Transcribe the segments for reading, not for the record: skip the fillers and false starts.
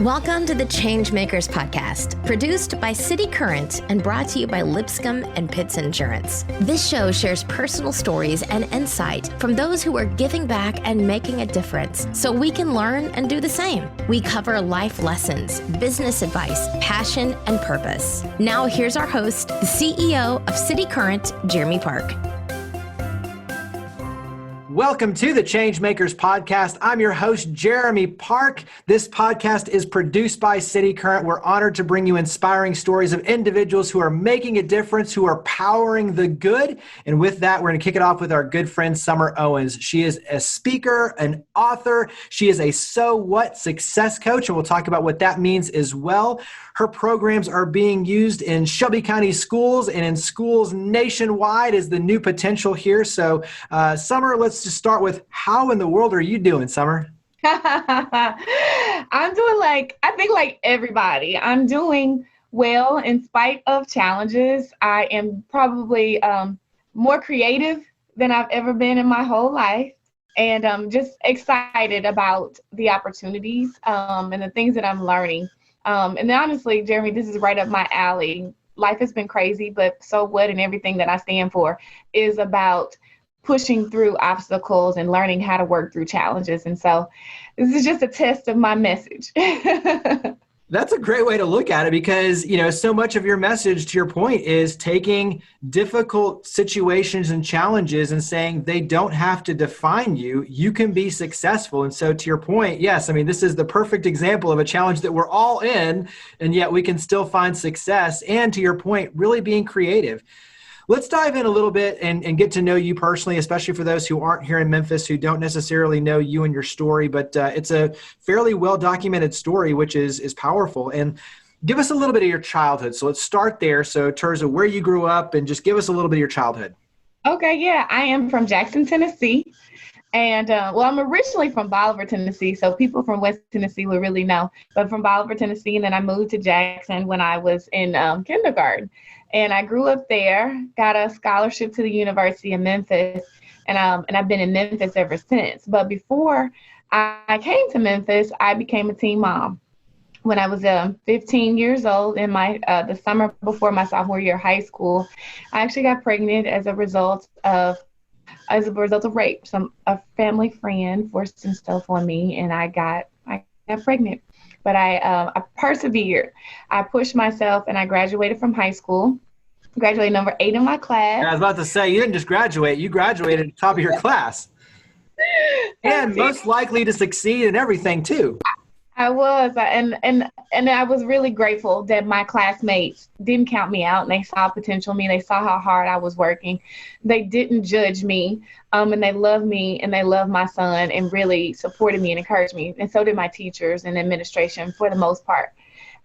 Welcome to the ChangeMakers podcast, produced by cityCURRENT and brought to you by Lipscomb and Pitts Insurance. This show shares personal stories and insight from those who are giving back and making a difference so we can learn and do the same. We cover life lessons, business advice, passion, and purpose. Now here's our host, the CEO of cityCURRENT, Jeremy Park. Welcome to the ChangeMakers podcast. I'm your host, Jeremy Park. This podcast is produced by cityCURRENT. We're honored to bring you inspiring stories of individuals who are making a difference, who are powering the good. And with that, we're going to kick it off with our good friend, Summer Owens. She is a speaker, an author. She is a So What success coach, and we'll talk about what that means as well. Her programs are being used in Shelby County schools and in schools nationwide as the new potential here. So, Summer, let's just start with how in the world are you doing, Summer? I'm doing I think like everybody. I'm doing well in spite of challenges. I am probably more creative than I've ever been in my whole life. And I'm just excited about the opportunities and the things that I'm learning. And honestly, Jeremy, this is right up my alley. Life has been crazy, but so what, and everything that I stand for is about pushing through obstacles and learning how to work through challenges. And so this is just a test of my message. That's a great way to look at it because, so much of your message, to your point, is taking difficult situations and challenges and saying they don't have to define you. You can be successful. And so to your point, yes, this is the perfect example of a challenge that we're all in, and yet we can still find success. And to your point, really being creative. Let's dive in a little bit and get to know you personally, especially for those who aren't here in Memphis, who don't necessarily know you and your story, but it's a fairly well-documented story, which is powerful. And give us a little bit of your childhood. So let's start there. So in terms of where you grew up, and just give us a little bit of your childhood. Okay, yeah. I am from Jackson, Tennessee. And I'm originally from Bolivar, Tennessee, so people from West Tennessee will really know. But from Bolivar, Tennessee, and then I moved to Jackson when I was in kindergarten. And I grew up there, got a scholarship to the University of Memphis, and I've been in Memphis ever since. But before I came to Memphis, I became a teen mom. When I was 15 years old, in the summer before my sophomore year of high school, I actually got pregnant as a result of rape. A family friend forced himself on me, and I got pregnant. But I persevered. I pushed myself, and I graduated from high school. Graduated number 8 in my class. I was about to say, you didn't just graduate. You graduated at the top of your class. And most likely to succeed in everything, too. I was. And I was really grateful that my classmates didn't count me out, and they saw potential in me. They saw how hard I was working. They didn't judge me, and they loved me, and they loved my son, and really supported me and encouraged me. And so did my teachers and administration for the most part.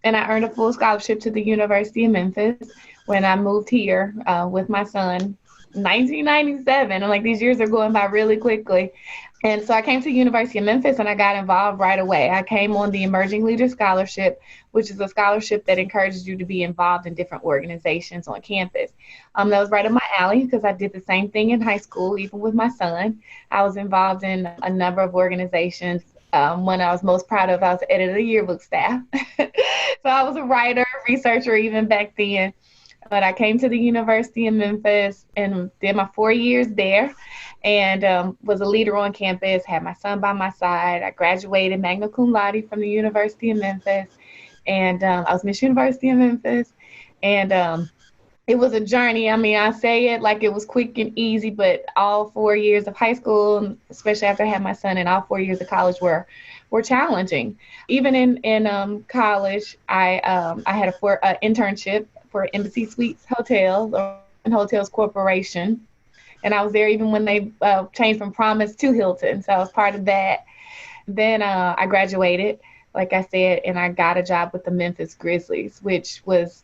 And I earned a full scholarship to the University of Memphis when I moved here with my son, 1997. And these years are going by really quickly. And so I came to the University of Memphis, and I got involved right away. I came on the Emerging Leader Scholarship, which is a scholarship that encourages you to be involved in different organizations on campus. That was right up my alley because I did the same thing in high school, even with my son. I was involved in a number of organizations. One I was most proud of, I was editor of the yearbook staff. So I was a writer, researcher even back then. But I came to the University of Memphis and did my 4 years there, and was a leader on campus, had my son by my side. I graduated magna cum laude from the University of Memphis, and I was Miss University of Memphis. And it was a journey. I say it like it was quick and easy, but all 4 years of high school, especially after I had my son, and all 4 years of college were challenging. Even in college, I had an internship for Embassy Suites Hotels, and Hotels Corporation. And I was there even when they changed from Promise to Hilton. So I was part of that. Then I graduated, like I said, and I got a job with the Memphis Grizzlies, which was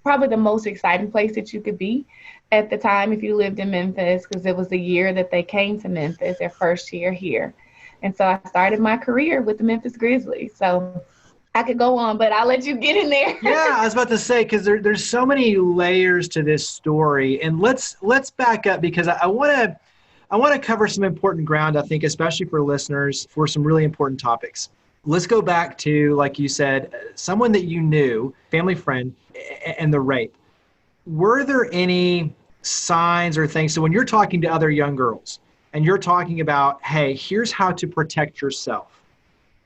probably the most exciting place that you could be at the time if you lived in Memphis, because it was the year that they came to Memphis, their first year here. And so I started my career with the Memphis Grizzlies. So I could go on, but I'll let you get in there. Yeah, I was about to say, because there's so many layers to this story. And let's back up, because I want to cover some important ground, I think, especially for listeners, for some really important topics. Let's go back to, like you said, someone that you knew, family friend, and the rape. Were there any signs or things? So when you're talking to other young girls and you're talking about, hey, here's how to protect yourself.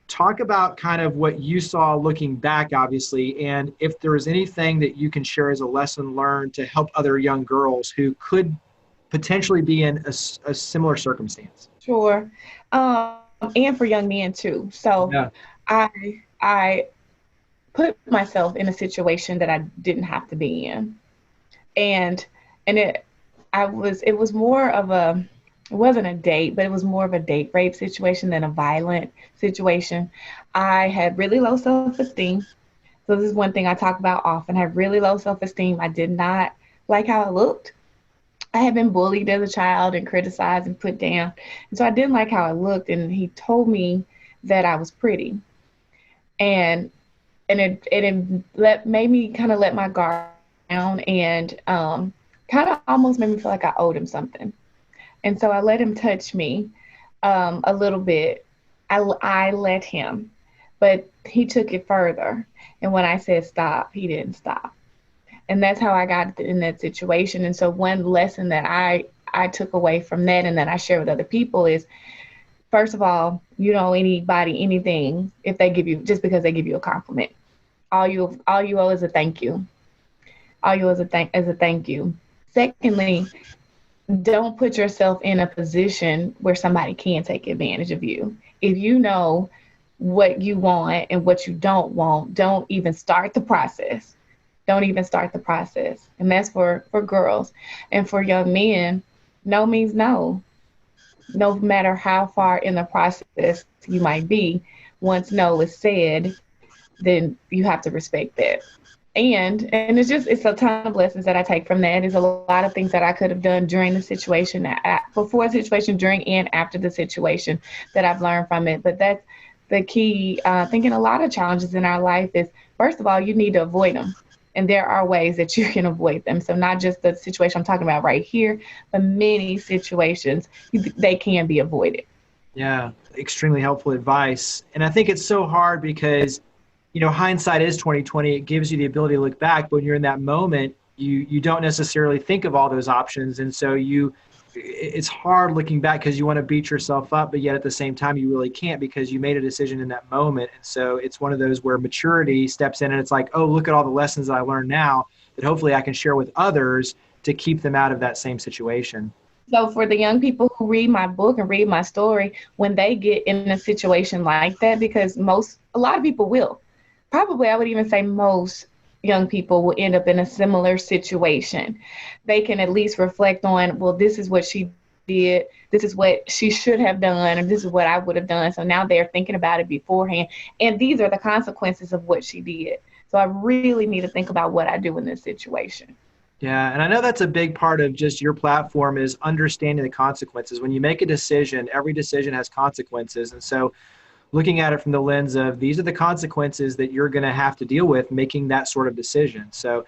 Talk about kind of what you saw looking back, obviously, and if there was anything that you can share as a lesson learned to help other young girls who could potentially be in a similar circumstance. Sure. And for young men too. So Yeah. I put myself in a situation that I didn't have to be in. And it was more of it wasn't a date, but it was more of a date rape situation than a violent situation. I had really low self-esteem. So this is one thing I talk about often. I had really low self-esteem. I did not like how I looked. I had been bullied as a child and criticized and put down. And so I didn't like how I looked. And he told me that I was pretty. And it made me kind of let my guard down and kind of almost made me feel like I owed him something. And so I let him touch me a little bit. I let him, but he took it further. And when I said stop, he didn't stop. And that's how I got in that situation. And so one lesson that I took away from that and that I share with other people is, first of all, you don't owe anybody anything if they give you, just because they give you a compliment. All you owe is a thank you. All you owe is a thank you. Secondly, don't put yourself in a position where somebody can take advantage of you. If you know what you want and what you don't want, don't even start the process. Don't even start the process. And that's for girls. And for young men, no means no. No matter how far in the process you might be, once no is said, then you have to respect that. And it's a ton of lessons that I take from that. There's a lot of things that I could have done during the situation, before the situation, during and after the situation that I've learned from it. But that's the key. I think in a lot of challenges in our life is, first of all, you need to avoid them. And there are ways that you can avoid them. So not just the situation I'm talking about right here, but many situations, they can be avoided. Yeah, extremely helpful advice. And I think it's so hard because, hindsight is 20/20. It gives you the ability to look back, but when you're in that moment, you don't necessarily think of all those options. And so it's hard looking back because you want to beat yourself up, but yet at the same time, you really can't because you made a decision in that moment. And so it's one of those where maturity steps in and it's like, oh, look at all the lessons that I learned now that hopefully I can share with others to keep them out of that same situation. So for the young people who read my book and read my story, when they get in a situation like that, because a lot of people will, probably I would even say most young people will end up in a similar situation. They can at least reflect on, well, this is what she did, this is what she should have done, and this is what I would have done. So now they're thinking about it beforehand. And these are the consequences of what she did. So I really need to think about what I do in this situation. Yeah, and I know that's a big part of just your platform is understanding the consequences. When you make a decision, every decision has consequences. And so looking at it from the lens of these are the consequences that you're going to have to deal with making that sort of decision. So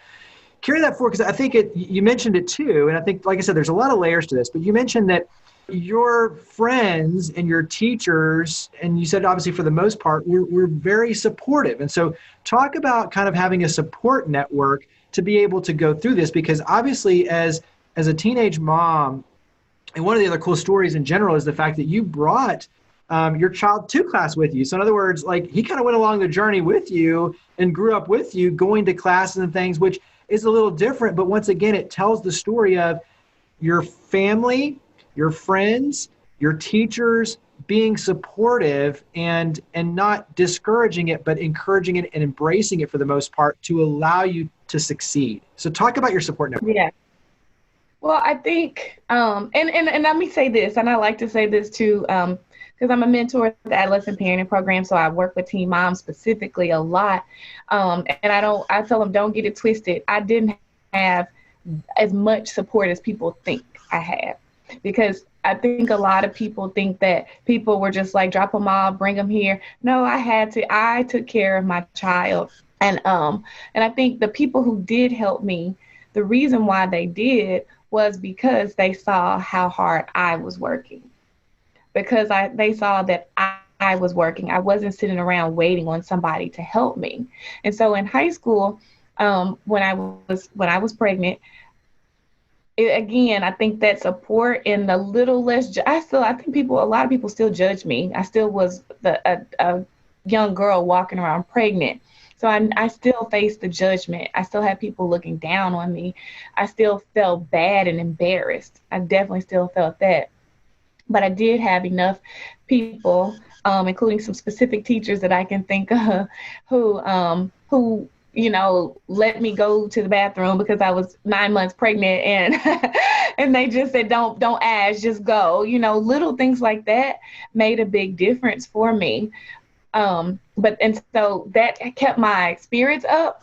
carry that forward, because I think you mentioned it too. And I think, like I said, there's a lot of layers to this, but you mentioned that your friends and your teachers, and you said obviously for the most part, were very supportive. And so talk about kind of having a support network to be able to go through this, because obviously as a teenage mom, and one of the other cool stories in general is the fact that you brought your child to class with you. So in other words, like he kind of went along the journey with you and grew up with you going to classes and things, which is a little different. But once again, it tells the story of your family, your friends, your teachers being supportive and not discouraging it, but encouraging it and embracing it for the most part to allow you to succeed. So talk about your support network. Yeah. Well, I think, and let me say this, and I like to say this too, because I'm a mentor at the adolescent parenting program, so I work with teen moms specifically a lot. And I tell them, don't get it twisted. I didn't have as much support as people think I had, because I think a lot of people think that people were just like, drop them off, bring them here. No, I took care of my child. And I think the people who did help me, the reason why they did was because they saw how hard I was working. Because they saw that I was working. I wasn't sitting around waiting on somebody to help me. And so in high school, when I was pregnant, again, I think that support and a little less. I think a lot of people still judge me. I still was a young girl walking around pregnant. So I still faced the judgment. I still had people looking down on me. I still felt bad and embarrassed. I definitely still felt that. But I did have enough people, including some specific teachers that I can think of, who let me go to the bathroom because I was 9 months pregnant, and and they just said, don't ask, just go. Little things like that made a big difference for me. So that kept my spirits up,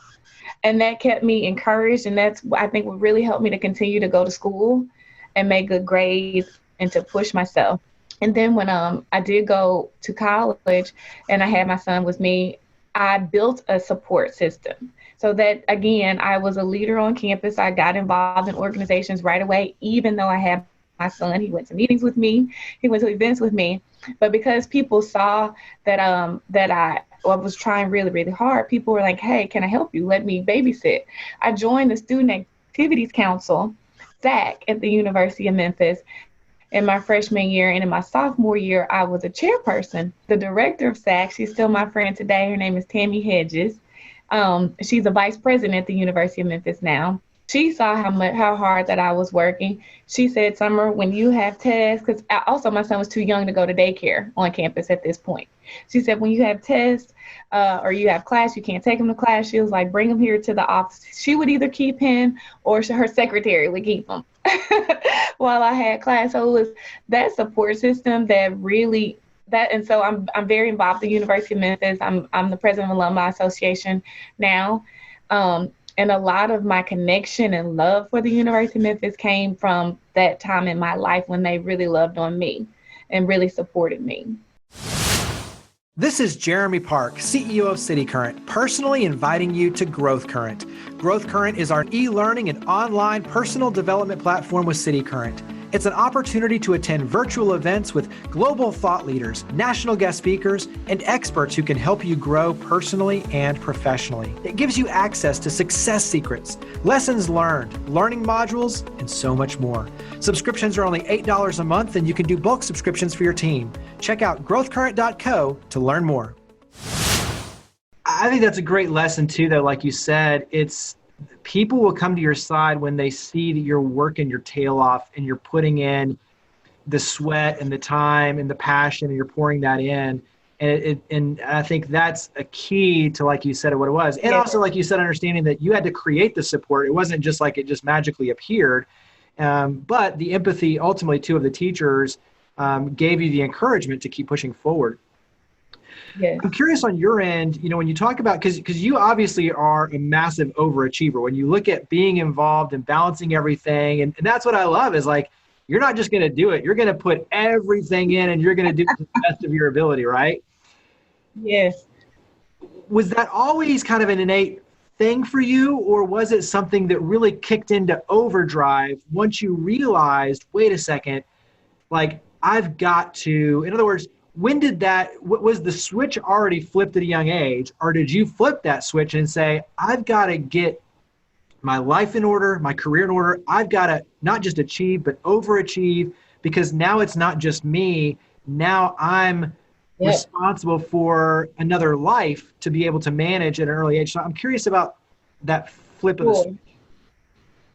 and that kept me encouraged, and that's, I think, what really helped me to continue to go to school and make good grades and to push myself. And then when I did go to college and I had my son with me, I built a support system. So that, again, I was a leader on campus. I got involved in organizations right away, even though I had my son. He went to meetings with me. He went to events with me. But because people saw that I was trying really, really hard, people were like, hey, can I help you? Let me babysit. I joined the Student Activities Council, SAC, at the University of Memphis in my freshman year. And in my sophomore year, I was a chairperson. The director of SAC, she's still my friend today. Her name is Tammy Hedges. She's a vice president at the University of Memphis now. She saw how hard that I was working. She said, Summer, when you have tests, because also my son was too young to go to daycare on campus at this point. She said, when you have tests or you have class, you can't take him to class. She was like, bring him here to the office. She would either keep him or her secretary would keep him while I had class. So it was that support system that really, and so I'm very involved at the University of Memphis. I'm the president of Alumni Association now. And a lot of my connection and love for the University of Memphis came from that time in my life when they really loved on me and really supported me. This is Jeremy Park, CEO of cityCURRENT, personally inviting you to Growth Current. Growth Current is our e-learning and online personal development platform with cityCURRENT. It's an opportunity to attend virtual events with global thought leaders, national guest speakers, and experts who can help you grow personally and professionally. It gives you access to success secrets, lessons learned, learning modules, and so much more. Subscriptions are only $8 a month, and you can do bulk subscriptions for your team. Check out growthcurrent.co to learn more. I think that's a great lesson too, though. Like you said, people will come to your side when they see that you're working your tail off and you're putting in the sweat and the time and the passion and you're pouring that in. And I think that's a key to, like you said, what it was. And also, like you said, understanding that you had to create the support. It wasn't just like it just magically appeared. But the empathy ultimately too of the teachers gave you the encouragement to keep pushing forward. Yes. I'm curious on your end, when you talk about, because you obviously are a massive overachiever. When you look at being involved and balancing everything, and that's what I love is like, you're not just going to do it. You're going to put everything in and you're going to do it to the best of your ability, right? Yes. Was that always kind of an innate thing for you, or was it something that really kicked into overdrive once you realized, wait a second, like I've got to, in other words, when did was the switch already flipped at a young age, or did you flip that switch and say, I've got to get my life in order, my career in order. I've got to not just achieve, but overachieve, because now it's not just me. Now I'm responsible for another life to be able to manage at an early age. So I'm curious about that flip of the switch.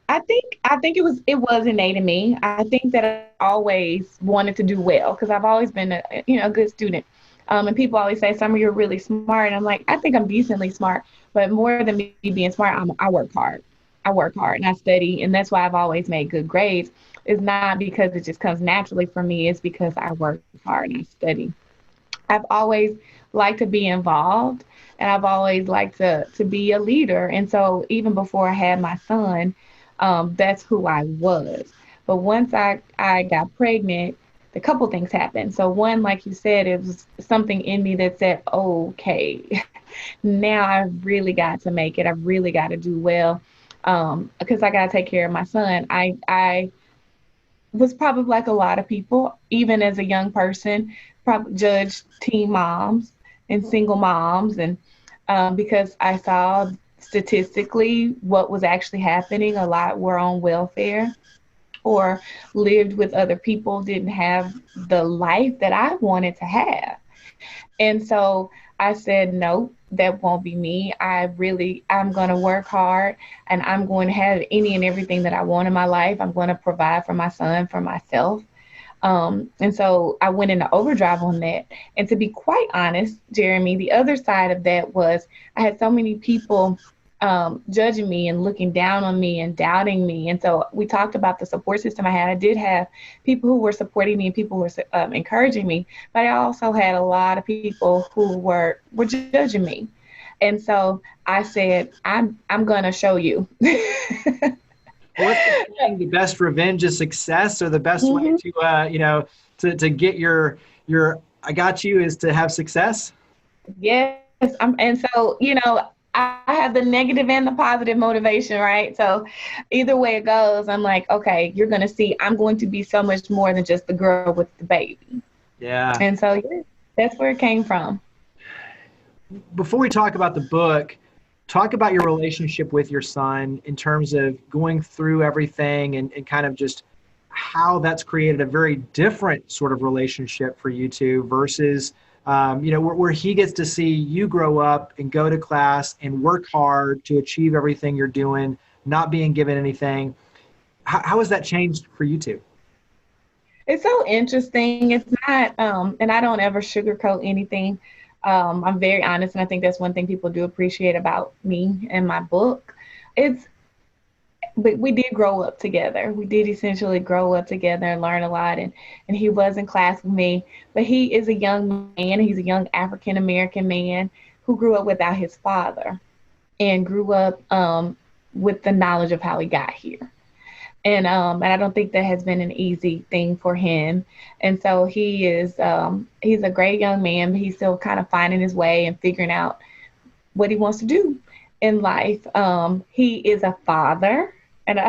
I think it was innate in me. I think that I always wanted to do well because I've always been a good student. And people always say, Summer, you're really smart. And I'm like, I think I'm decently smart, but more than me being smart, I work hard. I work hard and I study, and that's why I've always made good grades. It's not because it just comes naturally for me. It's because I work hard and I study. I've always liked to be involved, and I've always liked to be a leader. And so even before I had my son, that's who I was. But once I got pregnant, a couple things happened. So one, like you said, it was something in me that said, okay, now I really got to make it. I really got to do well because I got to take care of my son. I was probably like a lot of people, even as a young person, probably judged teen moms and single moms. And because I saw statistically what was actually happening, a lot were on welfare or lived with other people, didn't have the life that I wanted to have. And so I said, no, that won't be me. I'm going to work hard, and I'm going to have any and everything that I want in my life. I'm going to provide for my son, for myself. And so I went into overdrive on that. And to be quite honest, Jeremy, the other side of that was I had so many people judging me and looking down on me and doubting me. And so we talked about the support system I had. I did have people who were supporting me and people who were encouraging me, but I also had a lot of people who were judging me. And so I said, I'm going to show you. What's the best revenge is success, or the best way to to get your I got you is to have success? Yes. And so, I have the negative and the positive motivation, right? So either way it goes, I'm like, okay, you're going to see, I'm going to be so much more than just the girl with the baby. Yeah. And so yeah, that's where it came from. Before we talk about the book, talk about your relationship with your son in terms of going through everything and kind of just how that's created a very different sort of relationship for you two versus where he gets to see you grow up and go to class and work hard to achieve everything you're doing, not being given anything. How has that changed for you two? It's so interesting. It's not, and I don't ever sugarcoat anything. I'm very honest, and I think that's one thing people do appreciate about me and my book. But we did grow up together. We did essentially grow up together and learn a lot. And he was in class with me, but he is a young man. He's a young African-American man who grew up without his father and grew up with the knowledge of how he got here. And I don't think that has been an easy thing for him. And so he is, he's a great young man, but he's still kind of finding his way and figuring out what he wants to do in life. He is a father, and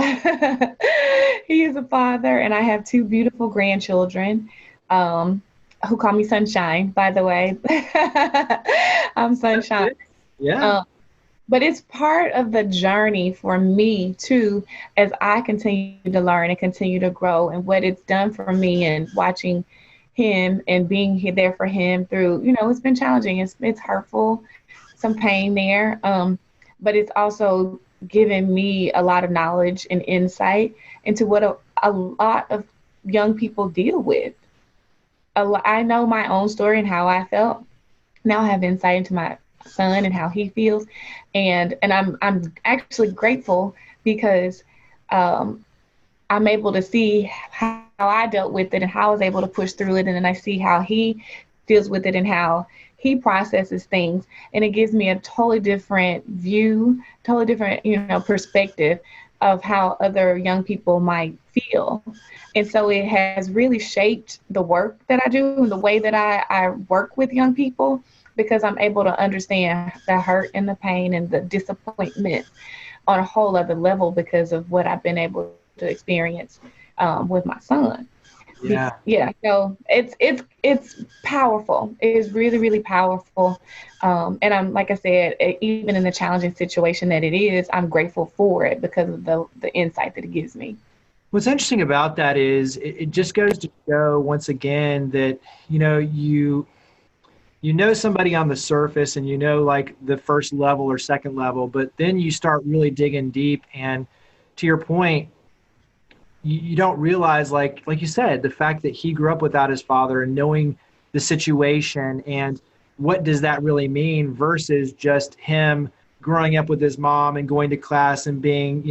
he is a father, and I have two beautiful grandchildren who call me Sunshine, by the way. I'm Sunshine. Yeah. But it's part of the journey for me, too, as I continue to learn and continue to grow, and what it's done for me and watching him and being there for him through, it's been challenging. It's hurtful, some pain there. But it's also given me a lot of knowledge and insight into what a lot of young people deal with. I know my own story and how I felt. Now I have insight into my son and how he feels. And I'm actually grateful because I'm able to see how I dealt with it and how I was able to push through it. And then I see how he deals with it and how he processes things, and it gives me a totally different view, totally different, perspective of how other young people might feel. And so it has really shaped the work that I do and the way that I work with young people, because I'm able to understand the hurt and the pain and the disappointment on a whole other level because of what I've been able to experience with my son. Yeah. Yeah. So it's powerful. It is really, really powerful. And I'm, like I said, even in the challenging situation that it is, I'm grateful for it because of the insight that it gives me. What's interesting about that is it just goes to show once again that, you know somebody on the surface and like the first level or second level, but then you start really digging deep. And to your point, you don't realize, like you said, the fact that he grew up without his father and knowing the situation and what does that really mean versus just him growing up with his mom and going to class and being,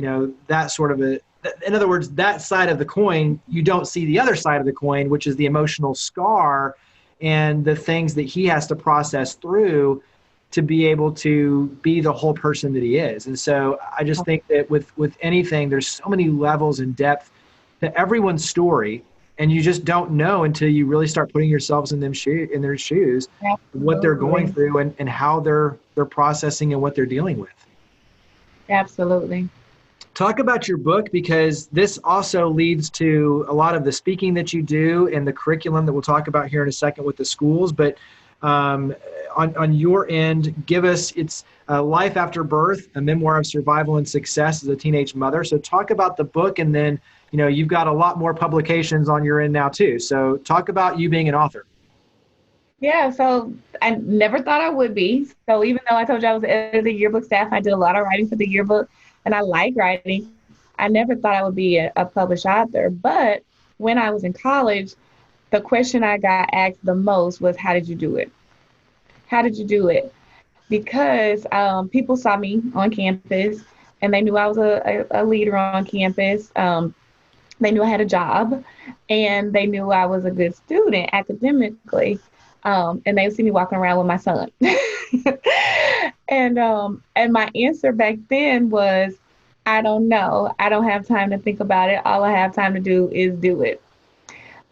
that sort of in other words, that side of the coin, you don't see the other side of the coin, which is the emotional scar and the things that he has to process through to be able to be the whole person that he is. And so I just think that with anything, there's so many levels and depth to everyone's story, and you just don't know until you really start putting yourselves in their shoes, what they're going through and how they're processing and what they're dealing with. Absolutely. Talk about your book, because this also leads to a lot of the speaking that you do and the curriculum that we'll talk about here in a second with the schools. But on your end, give us, it's Life After Birth, a memoir of survival and success as a teenage mother. So talk about the book, and then, you've got a lot more publications on your end now too. So talk about you being an author. Yeah, so I never thought I would be. So even though I told you I was the editor of the yearbook staff, I did a lot of writing for the yearbook, and I like writing. I never thought I would be a published author. But when I was in college, the question I got asked the most was, how did you do it? How did you do it? Because people saw me on campus, and they knew I was a leader on campus. They knew I had a job, and they knew I was a good student academically. And they would see me walking around with my son. And my answer back then was, I don't know. I don't have time to think about it. All I have time to do is do it.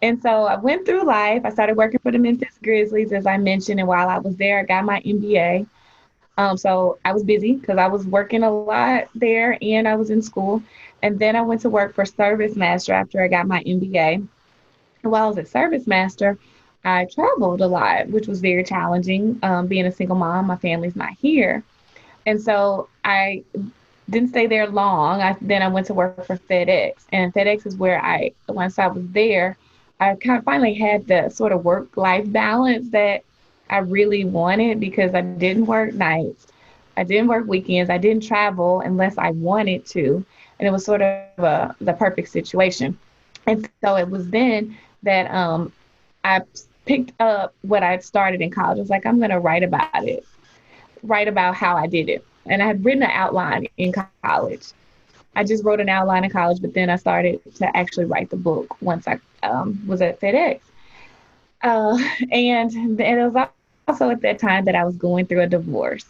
And so I went through life. I started working for the Memphis Grizzlies, as I mentioned. And while I was there, I got my MBA. So I was busy because I was working a lot there and I was in school. And then I went to work for Service Master after I got my MBA. And while I was at Service Master, I traveled a lot, which was very challenging. Being a single mom, my family's not here. And so I didn't stay there long. Then I went to work for FedEx. And FedEx is where once I was there, I kind of finally had the sort of work-life balance that I really wanted, because I didn't work nights. I didn't work weekends. I didn't travel unless I wanted to. And it was sort of the perfect situation. And so it was then that I picked up what I'd started in college. I was like, I'm going to write about it, write about how I did it. And I had written an outline in college. I just wrote an outline in college, but then I started to actually write the book once I was at FedEx. And it was also at that time that I was going through a divorce,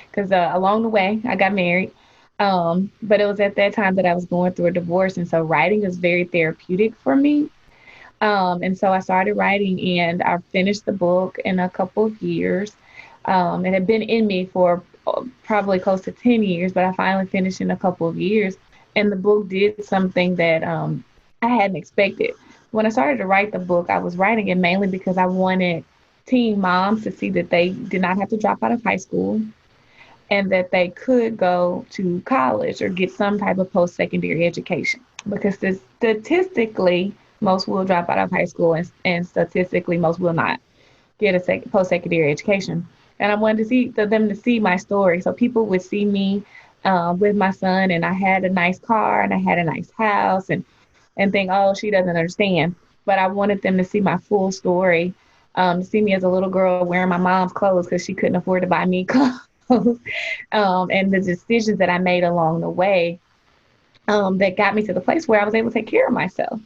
because along the way I got married. But it was at that time that I was going through a divorce. And so writing is very therapeutic for me. And so I started writing, and I finished the book in a couple of years. It had been in me for probably close to 10 years, but I finally finished in a couple of years. And the book did something that I hadn't expected. When I started to write the book, I was writing it mainly because I wanted teen moms to see that they did not have to drop out of high school, and that they could go to college or get some type of post-secondary education. Because statistically, most will drop out of high school, and statistically, most will not get a post-secondary education. And I wanted them to see my story. So people would see me with my son, and I had a nice car and I had a nice house, and think, oh, she doesn't understand. But I wanted them to see my full story, to see me as a little girl wearing my mom's clothes because she couldn't afford to buy me clothes, and the decisions that I made along the way that got me to the place where I was able to take care of myself.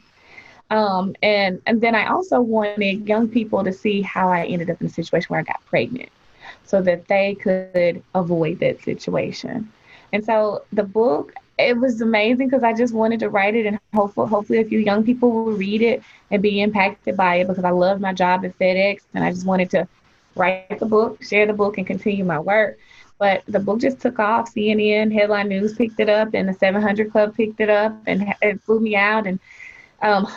And then I also wanted young people to see how I ended up in a situation where I got pregnant, so that they could avoid that situation. And so the book, it was amazing because I just wanted to write it, and hopefully a few young people will read it and be impacted by it, because I love my job at FedEx, and I just wanted to write the book, share the book, and continue my work. But the book just took off. CNN, Headline News picked it up, and the 700 Club picked it up, and it flew me out, and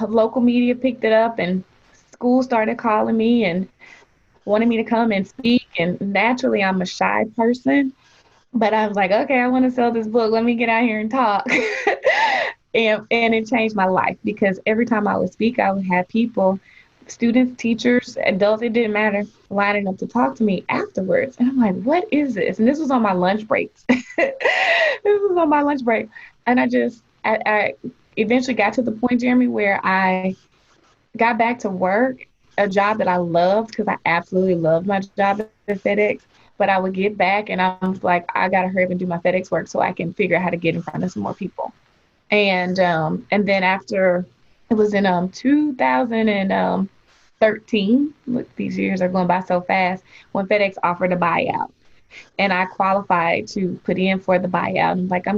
local media picked it up, and schools started calling me and wanted me to come and speak. And naturally, I'm a shy person, but I was like, okay, I want to sell this book. Let me get out here and talk. and it changed my life, because every time I would speak, I would have people, students, teachers, adults, it didn't matter, lining up to talk to me afterwards. And I'm like, what is this? And this was on my lunch breaks. And I eventually got to the point, Jeremy, where I got back to work, a job that I loved, because I absolutely loved my job at FedEx. But I would get back and I was like, I got to hurry up and do my FedEx work so I can figure out how to get in front of some more people. And then after, it was in 2013, look, these years are going by so fast, when FedEx offered a buyout. And I qualified to put in for the buyout. I'm like, I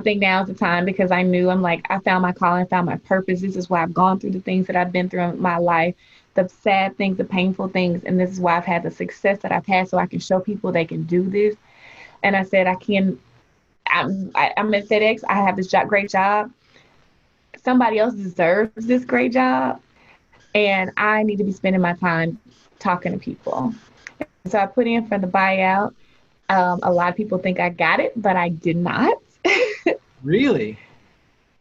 think now's the time, because I knew, I found my calling, found my purpose. This is why I've gone through the things that I've been through in my life, the sad things, the painful things. And this is why I've had the success that I've had, so I can show people they can do this. And I said, I I'm at FedEx. I have this great job. Somebody else deserves this great job, and I need to be spending my time talking to people. So I put in for the buyout. A lot of people think I got it, but I did not. Really?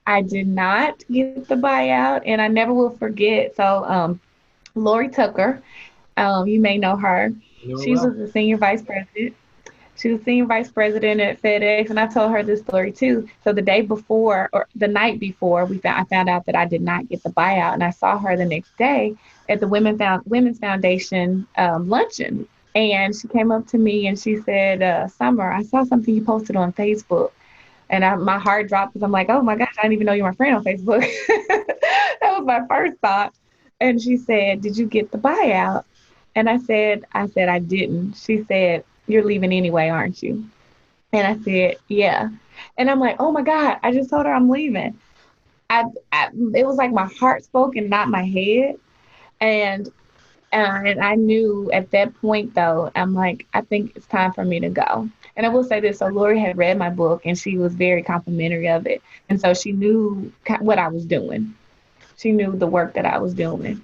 I did not get the buyout, and I never will forget. So Lori Tucker, you may know her. She was the senior vice president. She was senior vice president at FedEx, and I told her this story too. So the day before, or the night before, I found out that I did not get the buyout, and I saw her the next day at the Women's Foundation luncheon, and she came up to me and she said, "Summer, I saw something you posted on Facebook," and my heart dropped because I'm like, "Oh my gosh, I didn't even know you were my friend on Facebook." That was my first thought. And she said, "Did you get the buyout?" And I said, "I didn't." She said, "You're leaving anyway, aren't you?" And I said, "Yeah." And I'm like, "Oh my God, I just told her I'm leaving." It was like my heart spoke and not my head. And I knew at that point, though, I'm like, I think it's time for me to go. And I will say this. So Lori had read my book, and she was very complimentary of it. And so she knew what I was doing. She knew the work that I was doing.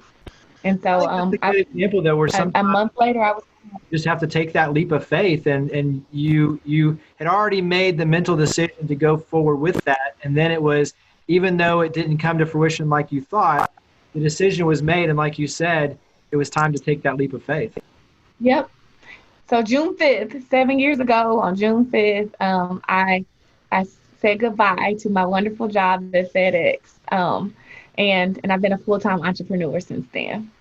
And so that's a good example, though, where a month later, I was just have to take that leap of faith, and you had already made the mental decision to go forward with that, and then it was, even though it didn't come to fruition like you thought, the decision was made, and like you said, it was time to take that leap of faith. Yep. So June 5th, 7 years ago, on June 5th, I said goodbye to my wonderful job at FedEx, and I've been a full-time entrepreneur since then.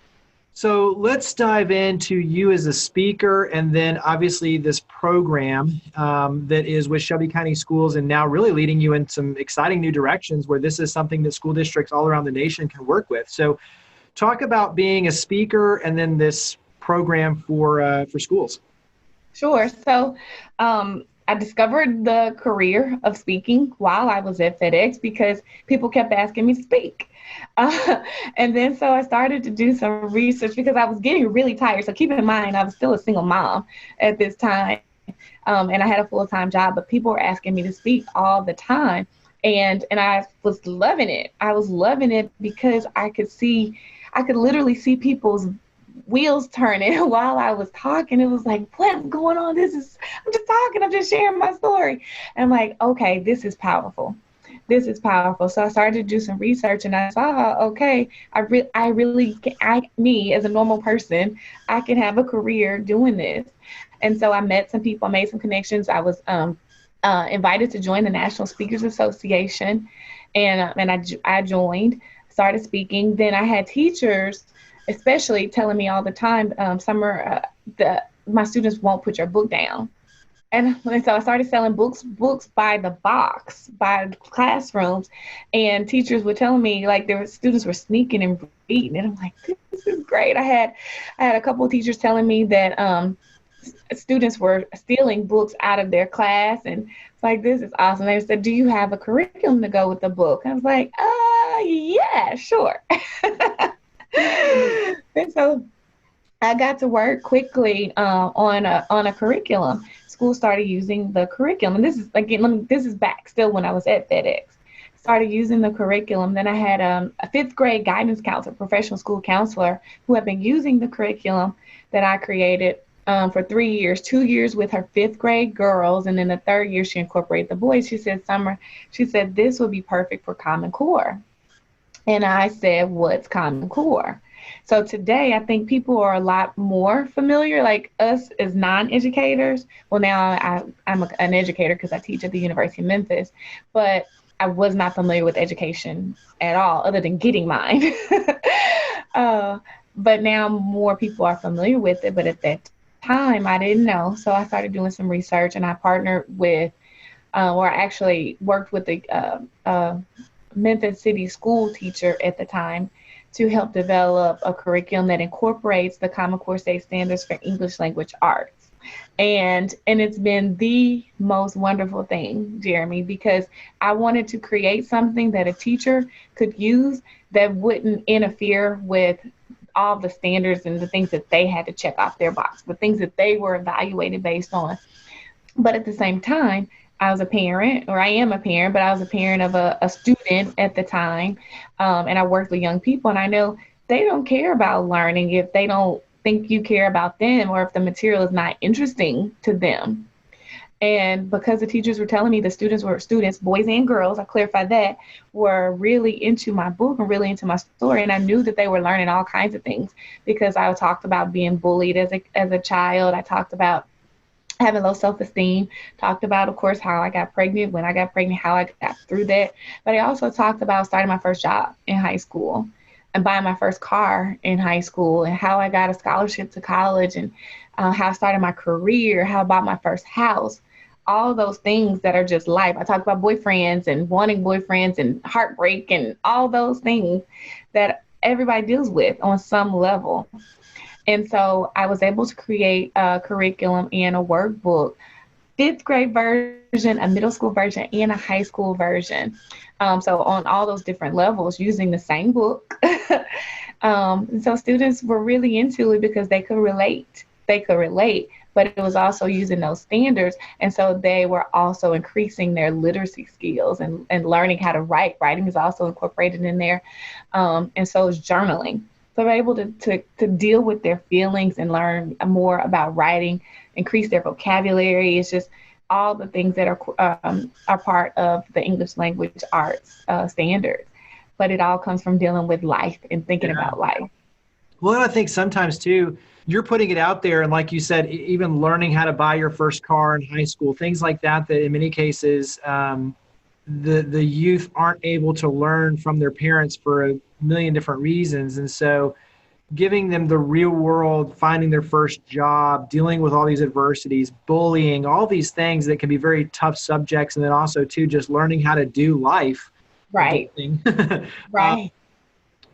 So let's dive into you as a speaker, and then obviously this program that is with Shelby County Schools, and now really leading you in some exciting new directions where this is something that school districts all around the nation can work with. So talk about being a speaker and then this program for schools. Sure. So I discovered the career of speaking while I was at FedEx because people kept asking me to speak. And then so I started to do some research because I was getting really tired. So keep in mind, I was still a single mom at this time, and I had a full-time job, but people were asking me to speak all the time. And I was loving it. I was loving it because I could literally see people's wheels turning while I was talking. It was like, what's going on? I'm just talking. I'm just sharing my story. And I'm like, okay, this is powerful. This is powerful. So I started to do some research, and I saw, okay, me as a normal person, I can have a career doing this. And so I met some people, I made some connections. I was invited to join the National Speakers Association, and I joined, started speaking. Then I had teachers, especially telling me all the time, Summer, my students won't put your book down. And so I started selling books by the box, by classrooms, and teachers were telling me like students were sneaking and reading, and I'm like, this is great. I had a couple of teachers telling me that students were stealing books out of their class, and it's like, this is awesome. They said, do you have a curriculum to go with the book? I was like, yeah, sure. And so I got to work quickly on a curriculum. School started using the curriculum, and this is back still when I was at FedEx. Started using the curriculum. Then I had a fifth grade guidance counselor, professional school counselor, who had been using the curriculum that I created for 3 years, 2 years with her fifth grade girls, and then the third year she incorporated the boys. She said, Summer, this would be perfect for Common Core. And I said, what's Common Core? So today, I think people are a lot more familiar, like us as non-educators. Well, now I'm an educator because I teach at the University of Memphis, but I was not familiar with education at all, other than getting mine. But now more people are familiar with it. But at that time, I didn't know. So I started doing some research, and I partnered with, or I actually worked with the Memphis City school teacher at the time to help develop a curriculum that incorporates the Common Core State Standards for English Language Arts. And it's been the most wonderful thing, Jeremy, because I wanted to create something that a teacher could use that wouldn't interfere with all the standards and the things that they had to check off their box, the things that they were evaluated based on. But at the same time, I was a parent, or I am a parent, but I was a parent of a student at the time. And I worked with young people, and I know they don't care about learning if they don't think you care about them, or if the material is not interesting to them. And because the teachers were telling me the students were students, boys and girls, I clarified that, were really into my book and really into my story. And I knew that they were learning all kinds of things, because I talked about being bullied as a child. I talked about having low self-esteem, talked about, of course, how I got pregnant, when I got pregnant, how I got through that. But I also talked about starting my first job in high school and buying my first car in high school, and how I got a scholarship to college, and how I started my career, how I bought my first house, all those things that are just life. I talked about boyfriends and wanting boyfriends and heartbreak and all those things that everybody deals with on some level. And so I was able to create a curriculum and a workbook, fifth grade version, a middle school version, and a high school version. So on all those different levels, using the same book. And so students were really into it because they could relate. But it was also using those standards. And so they were also increasing their literacy skills and learning how to write. Writing is also incorporated in there. And so is journaling. So they're able to deal with their feelings and learn more about writing, increase their vocabulary. It's just all the things that are part of the English language arts standards. But it all comes from dealing with life and thinking about life. Well, I think sometimes too, you're putting it out there, and like you said, even learning how to buy your first car in high school, things like that, that in many cases, the youth aren't able to learn from their parents for a million different reasons. And so giving them the real world, finding their first job, dealing with all these adversities, bullying, all these things that can be very tough subjects. And then also too, just learning how to do life. Right. Right.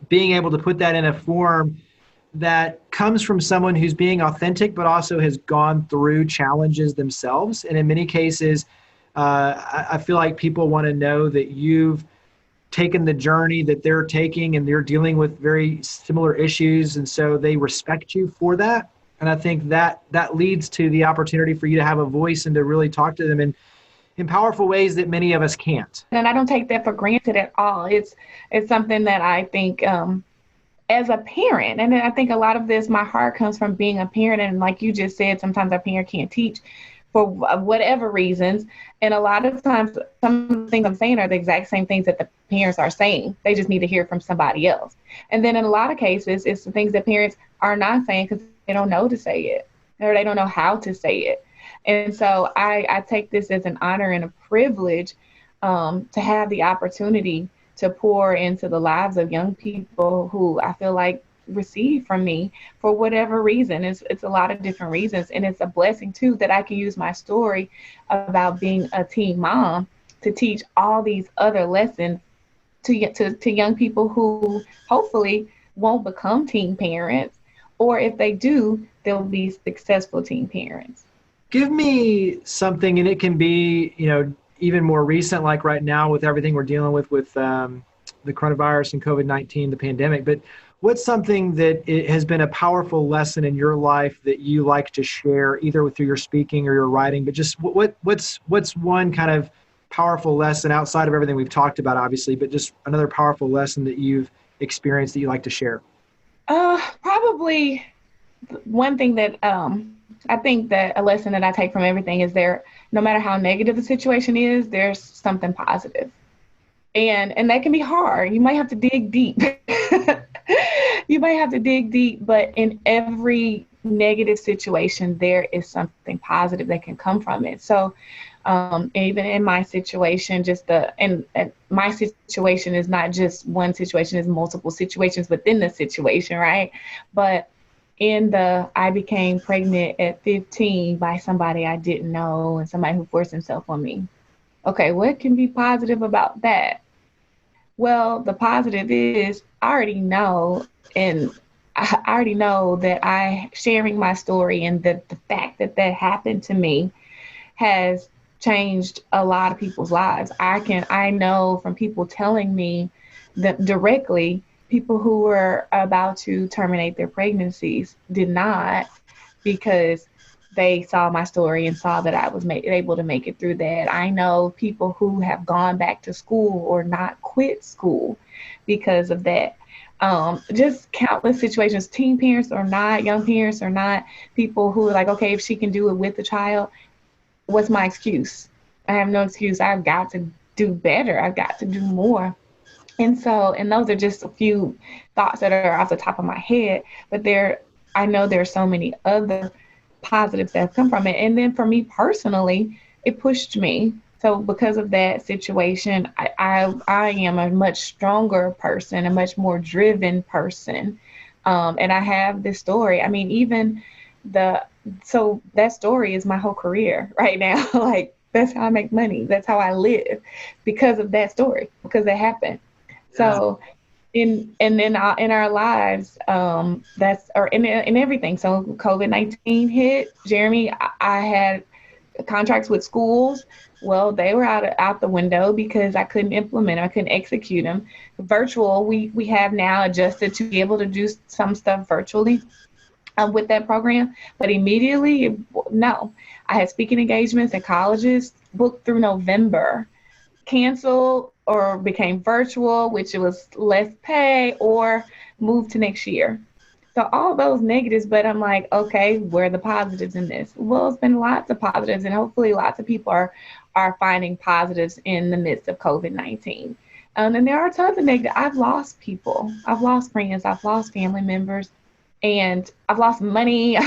Being able to put that in a form that comes from someone who's being authentic, but also has gone through challenges themselves. And in many cases, I feel like people want to know that you've taken the journey that they're taking, and they're dealing with very similar issues. And so they respect you for that. And I think that leads to the opportunity for you to have a voice and to really talk to them in powerful ways that many of us can't. And I don't take that for granted at all. It's something that I think, as a parent, and I think a lot of this, my heart comes from being a parent. And like you just said, sometimes our parent can't teach for whatever reasons. And a lot of times, some of the things I'm saying are the exact same things that the parents are saying. They just need to hear it from somebody else. And then in a lot of cases, it's the things that parents are not saying because they don't know to say it, or they don't know how to say it. And so I take this as an honor and a privilege to have the opportunity to pour into the lives of young people who I feel like receive from me for whatever reason. It's a lot of different reasons. And it's a blessing too that I can use my story about being a teen mom to teach all these other lessons to young people who hopefully won't become teen parents, or if they do, they'll be successful teen parents. Give me something, and it can be, even more recent, like right now with everything we're dealing with the coronavirus and COVID-19, the pandemic. But what's something that it has been a powerful lesson in your life that you like to share, either through your speaking or your writing? But just what's one kind of powerful lesson outside of everything we've talked about, obviously, but just another powerful lesson that you've experienced that you like to share? Probably one thing that I think that a lesson that I take from everything is no matter how negative the situation is, there's something positive. And that can be hard. You might have to dig deep. But in every negative situation, there is something positive that can come from it. So even in my situation, and my situation is not just one situation, it's multiple situations within the situation, right? But I became pregnant at 15 by somebody I didn't know, and somebody who forced himself on me. Okay, what can be positive about that? Well, the positive is I already know that sharing my story and the fact that happened to me has changed a lot of people's lives. I know from people telling me that directly, people who were about to terminate their pregnancies did not, because they saw my story and saw that I was able to make it through that. I know people who have gone back to school or not quit school because of that. Just countless situations, teen parents or not, young parents or not, people who are like, okay, if she can do it with the child, what's my excuse? I have no excuse. I've got to do better. I've got to do more. And those are just a few thoughts that are off the top of my head, but I know there are so many other positives that have come from it. And then for me personally, it pushed me. So because of that situation, I am a much stronger person, a much more driven person. And I have this story. I mean, so that story is my whole career right now. Like, that's how I make money. That's how I live because of that story, because it happened. So in our lives, in everything. So COVID-19 hit, Jeremy, I had contracts with schools. Well, they were out the window because I couldn't implement them. I couldn't execute them. Virtual, we have now adjusted to be able to do some stuff virtually with that program. But immediately, no. I had speaking engagements at colleges booked through November, canceled or became virtual, which was less pay, or moved to next year. So all those negatives, but I'm like, okay, where are the positives in this? Well, it's been lots of positives, and hopefully lots of people are finding positives in the midst of COVID-19. And there are tons of negatives. I've lost people. I've lost friends. I've lost family members. And I've lost money.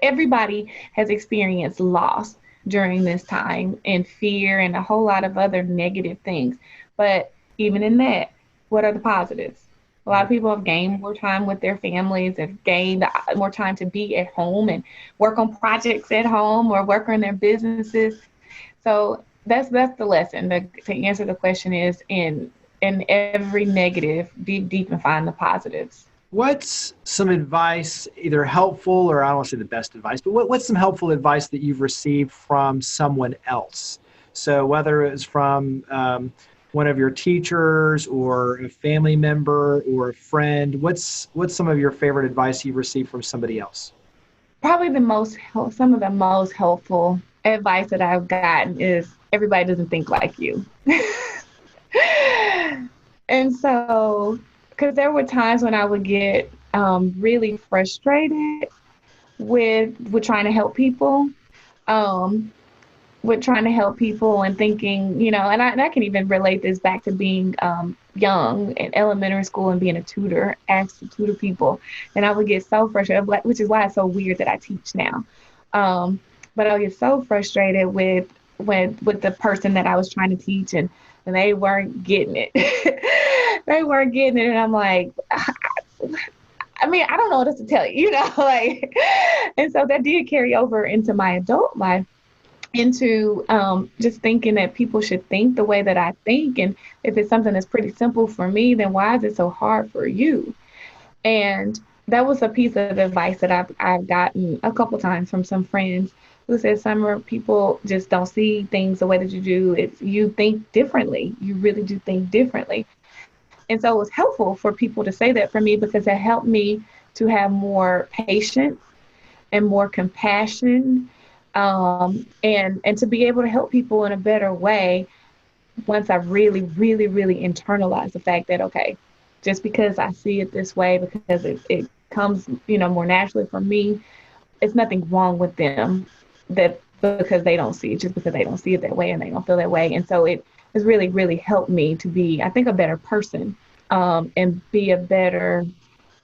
Everybody has experienced loss during this time, and fear and a whole lot of other negative things. But even in that, what are the positives? A lot of people have gained more time with their families, have gained more time to be at home and work on projects at home or work on their businesses. So that's the lesson. To answer the question is in every negative, dig deep and find the positives. What's some advice, either helpful or I don't want to say the best advice, but what's some helpful advice that you've received from someone else? So whether it's from one of your teachers or a family member or a friend, what's some of your favorite advice you've received from somebody else? Probably some of the most helpful advice that I've gotten is everybody doesn't think like you. And so, because there were times when I would get really frustrated with trying to help people, and thinking, and I can even relate this back to being young in elementary school and being a tutor, asked to tutor people. And I would get so frustrated, which is why it's so weird that I teach now. But I would get so frustrated with the person that I was trying to teach, and they weren't getting it. They weren't getting it. And I'm like, I mean, I don't know what else to tell you, and so that did carry over into my adult life, into just thinking that people should think the way that I think. And if it's something that's pretty simple for me, then why is it so hard for you? And that was a piece of advice that I've gotten a couple times from some friends who said, Summer, people just don't see things the way that you do. You think differently. You really do think differently. And so it was helpful for people to say that for me, because it helped me to have more patience and more compassion, and to be able to help people in a better way once I really, really, really internalized the fact that, okay, just because I see it this way, because it comes, more naturally for me, it's nothing wrong with them because they don't see it, just because they don't see it that way and they don't feel that way. And so it has really, really helped me to be, I think, a better person, and be a better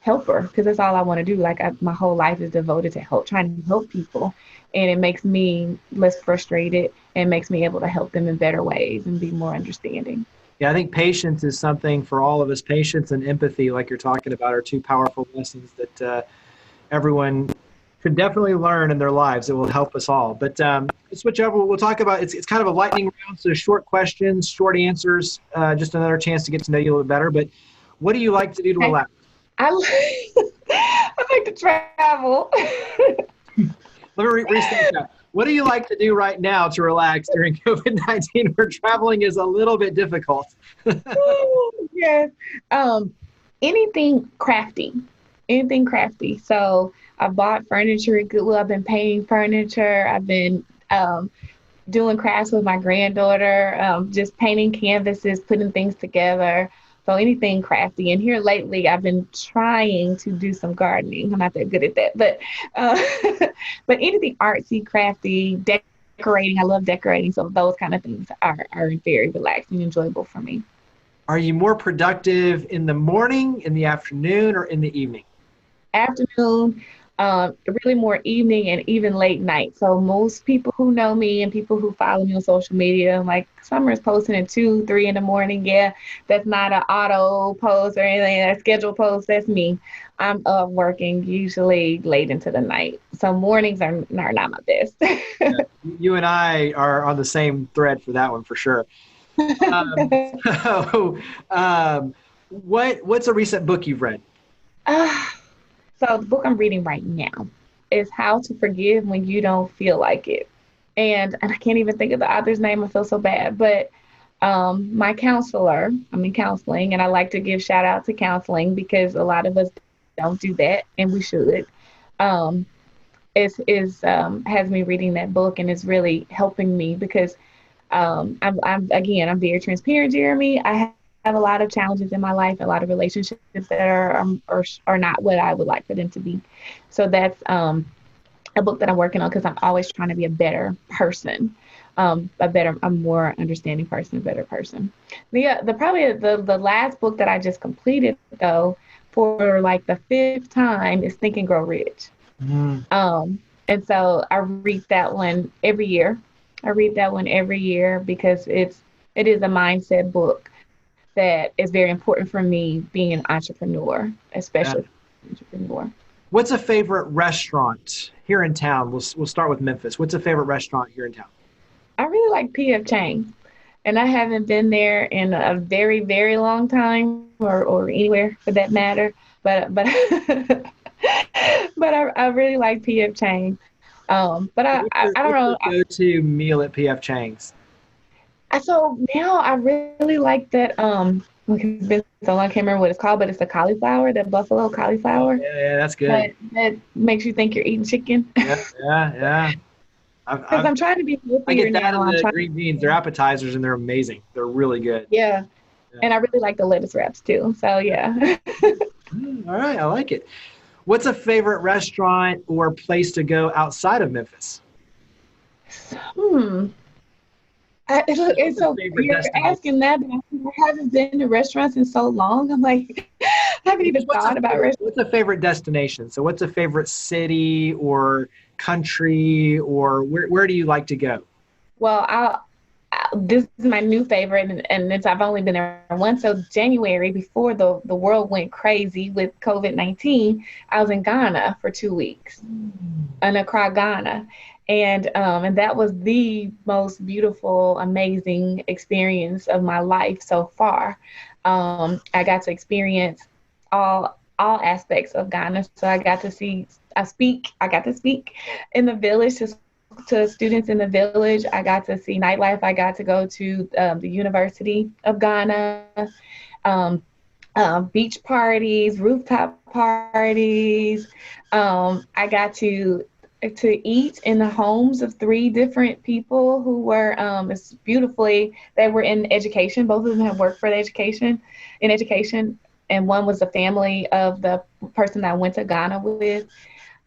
helper, because that's all I want to do. My whole life is devoted to trying to help people, and it makes me less frustrated and makes me able to help them in better ways and be more understanding. Yeah, I think patience is something for all of us. Patience and empathy, like you're talking about, are two powerful lessons that everyone could definitely learn in their lives. It will help us all. But let's switch over. We'll talk about, it's kind of a lightning round, so short questions, short answers, just another chance to get to know you a little bit better. But what do you like to do to relax? I like to travel. Let me restate that. What do you like to do right now to relax during COVID-19, where traveling is a little bit difficult? Yes. Anything crafty. So I bought furniture at Goodwill. I've been painting furniture. I've been doing crafts with my granddaughter, just painting canvases, putting things together. So anything crafty. And here lately, I've been trying to do some gardening. I'm not that good at that, but anything artsy, crafty, decorating. I love decorating. So those kind of things are very relaxing and enjoyable for me. Are you more productive in the morning, in the afternoon, or in the evening? Afternoon, really more evening and even late night. So most people who know me and people who follow me on social media, like Summer's posting at 2, 3 in the morning. Yeah, that's not an auto post or anything. That's scheduled post. That's me. I'm up working usually late into the night. So mornings are not my best. Yeah, you and I are on the same thread for that one for sure. What's a recent book you've read? So the book I'm reading right now is How to Forgive When You Don't Feel Like It. And I can't even think of the author's name. I feel so bad. But my counselor, I'm in counseling, and I like to give shout out to counseling because a lot of us don't do that, and we should. Has me reading that book, and it's really helping me because I'm very transparent, Jeremy. I have a lot of challenges in my life, a lot of relationships that are not what I would like for them to be. So that's a book that I'm working on because I'm always trying to be a better person, a more understanding person, a better person. The last book that I just completed though, for like the 5th time, is Think and Grow Rich. Mm-hmm. And so I read that one every year. Because it is a mindset book that is very important for me being an entrepreneur, especially entrepreneur. What's a favorite restaurant here in town? We'll start with Memphis. What's a favorite restaurant here in town? I really like P.F. Chang's, and I haven't been there in a very, very long time, or anywhere for that matter. But but I really like P.F. Chang's. But I don't know. Go-to meal at P.F. Chang's. So now I really like that. It's been so long, I can't remember what it's called, but it's the cauliflower, the buffalo cauliflower. Yeah, that's good. That makes you think you're eating chicken. Yeah. Because I'm trying to be healthier I get that now. and the green beans. They're appetizers and they're amazing. They're really good. Yeah. And I really like the lettuce wraps too. So yeah. All right, I like it. What's a favorite restaurant or place to go outside of Memphis? It's so you're asking that, but I haven't been to restaurants in so long. I'm like, I haven't even thought about restaurants. What's a favorite destination? So what's a favorite city or country, or where do you like to go? Well, this is my new favorite, and I've only been there once. So January, before the world went crazy with COVID-19, I was in Ghana for 2 weeks, in Accra, Ghana. And that was the most beautiful, amazing experience of my life so far. I got to experience all aspects of Ghana. So I got to speak in the village to students in the village. I got to see nightlife. I got to go to the University of Ghana, beach parties, rooftop parties. I got to eat in the homes of 3 different people who were they were in education. Both of them have worked for education, and one was the family of the person that I went to Ghana with.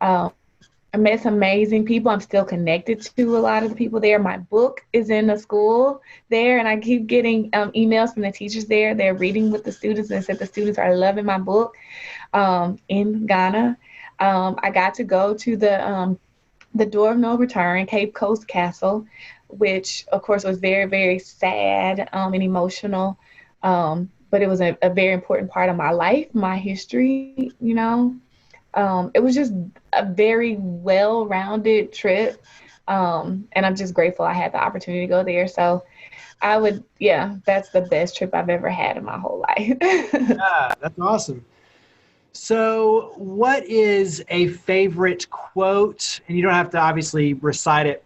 I met some amazing people. I'm still connected to a lot of the people there. My book is in the school there, and I keep getting emails from the teachers there. They're reading with the students, and said the students are loving my book in Ghana. I got to go to the Door of No Return, Cape Coast Castle, which of course was very, very sad and emotional. But it was a very important part of my life, my history, you know. It was just a very well-rounded trip. And I'm just grateful I had the opportunity to go there. So that's the best trip I've ever had in my whole life. Yeah, that's awesome. So what is a favorite quote? And you don't have to obviously recite it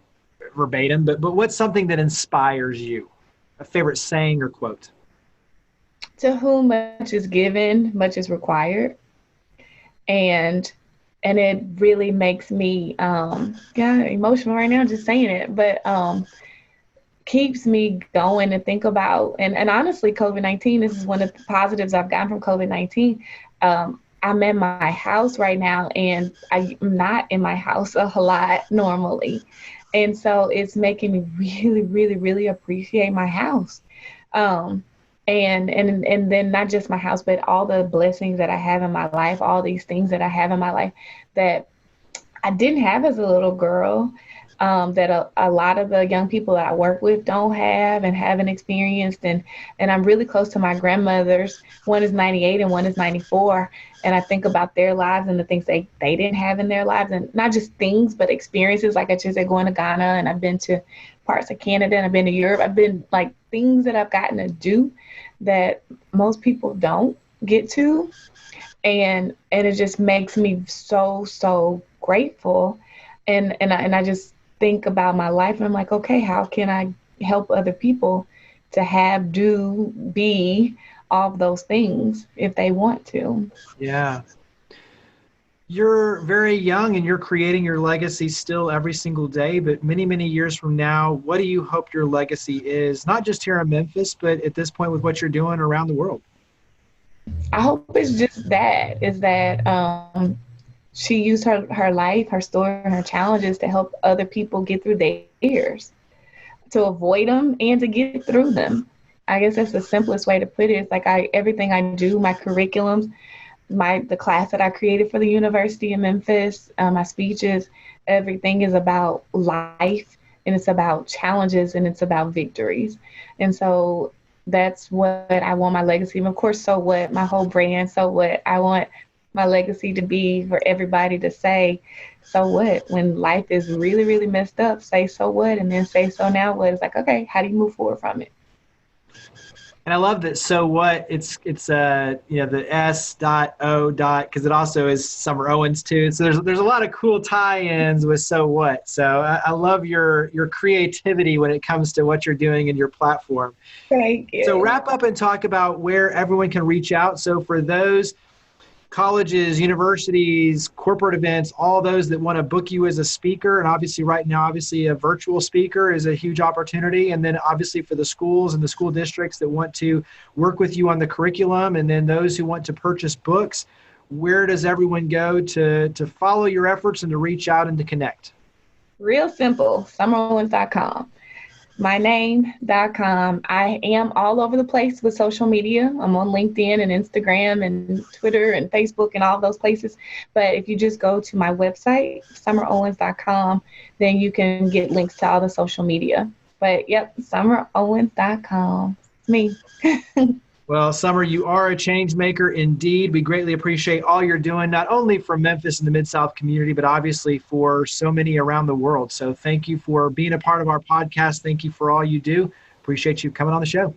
verbatim, but what's something that inspires you? A favorite saying or quote? To whom much is given, much is required. And and it really makes me emotional right now just saying it, but keeps me going to think about, and honestly, COVID-19, this is one of the positives I've gotten from COVID-19. I'm in my house right now, and I'm not in my house a lot normally. And so it's making me really, really, really appreciate my house. And then not just my house, but all the blessings that I have in my life, all these things that I have in my life that I didn't have as a little girl, that a lot of the young people that I work with don't have and haven't experienced. And I'm really close to my grandmothers. One is 98 and one is 94. And I think about their lives and the things they didn't have in their lives, and not just things, but experiences. Like I just said, going to Ghana, and I've been to parts of Canada, and I've been to Europe. I've been like things that I've gotten to do that most people don't get to. And it just makes me so, so grateful. And I just think about my life, and I'm like, okay, how can I help other people to have, do, be all of those things if they want to? Yeah. You're very young and you're creating your legacy still every single day, but many, many years from now, what do you hope your legacy is? Not just here in Memphis, but at this point with what you're doing around the world. I hope it's just that, is that she used her life, her story, and her challenges to help other people get through their fears, to avoid them and to get through them. I guess that's the simplest way to put it. It's like everything I do, my curriculums, the class that I created for the University in Memphis, my speeches, everything is about life, and it's about challenges, and it's about victories. And so that's what I want my legacy. And of course, so what, my whole brand, so what, I want my legacy to be for everybody to say, so what, when life is really, really messed up, say, so what, and then say, so now what? It's like, okay, how do you move forward from it? And I love that. So what, it's the S.O. because it also is Summer Owens too. So there's a lot of cool tie-ins with so what. So I love your creativity when it comes to what you're doing in your platform. Thank you. So wrap up and talk about where everyone can reach out. So for those colleges, universities, corporate events, all those that want to book you as a speaker, and obviously right now, obviously a virtual speaker is a huge opportunity. And then obviously for the schools and the school districts that want to work with you on the curriculum, and then those who want to purchase books, where does everyone go to follow your efforts and to reach out and to connect? Real simple, summerowens.com. myname.com. I am all over the place with social media. I'm on LinkedIn and Instagram and Twitter and Facebook and all those places. But if you just go to my website, summerowens.com, then you can get links to all the social media. But yep, summerowens.com. It's me. Well, Summer, you are a change maker indeed. We greatly appreciate all you're doing, not only for Memphis and the Mid-South community, but obviously for so many around the world. So thank you for being a part of our podcast. Thank you for all you do. Appreciate you coming on the show.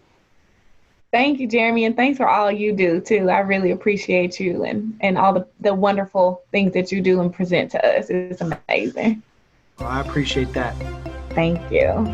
Thank you, Jeremy, and thanks for all you do, too. I really appreciate you and all the wonderful things that you do and present to us. It's amazing. Well, I appreciate that. Thank you.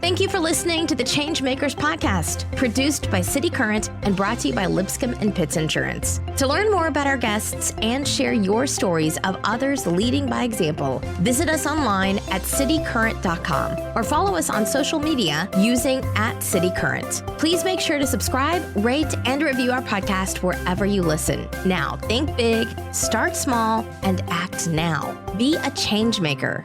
Thank you for listening to the ChangeMakers podcast, produced by CityCURRENT and brought to you by Lipscomb and Pitts Insurance. To learn more about our guests and share your stories of others leading by example, visit us online at citycurrent.com or follow us on social media using @CityCurrent. Please make sure to subscribe, rate, and review our podcast wherever you listen. Now, think big, start small, and act now. Be a change maker.